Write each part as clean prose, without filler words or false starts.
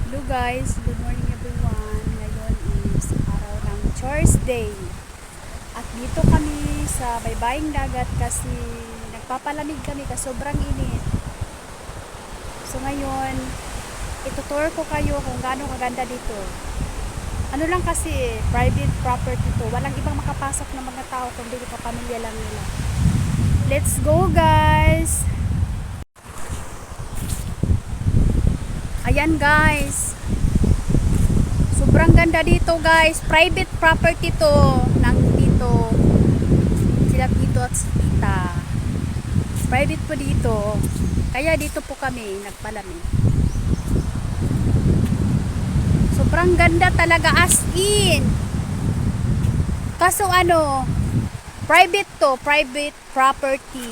Hello guys, good morning everyone. Ngayon is araw ng Thursday. At dito kami sa baybaying dagat kasi nagpapalamig kami kasi sobrang init. So ngayon, itutour ko kayo kung gaano kaganda dito. Ano lang kasi, private property to. Walang ibang makapasok na mga tao kundi kapamilya lang nila. Let's go guys! Ayan guys. Sobrang ganda dito guys. Private property to ng dito. Sila Tito at si Tita. Private po dito. Kaya dito po kami nagpalamig. Sobrang ganda talaga as in. Kaso ano, private to, private property.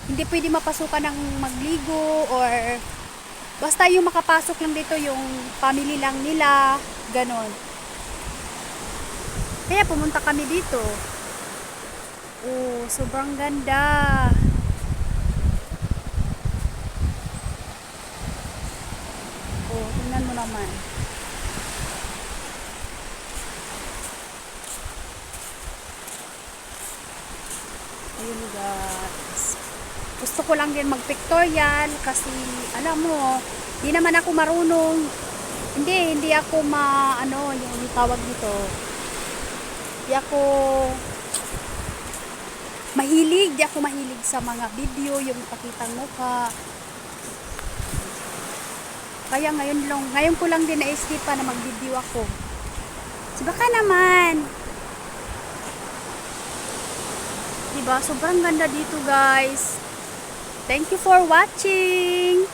Hindi pwede mapasukan ng magligo or basta yung makapasok lang dito yung family lang nila, ganon. Kaya pumunta kami dito. Oh, sobrang ganda. Oh, tingnan mo naman. Ayun guys. Gusto ko lang din mag-pictorial kasi alam mo, hindi naman ako marunong. Hindi ako yung tawag dito. Hindi ako mahilig sa mga video, yung pakitang mukha. Kaya ngayon ko lang din naisipan na mag-video ako. So baka naman. Diba? Sobrang ganda dito guys. Thank you for watching.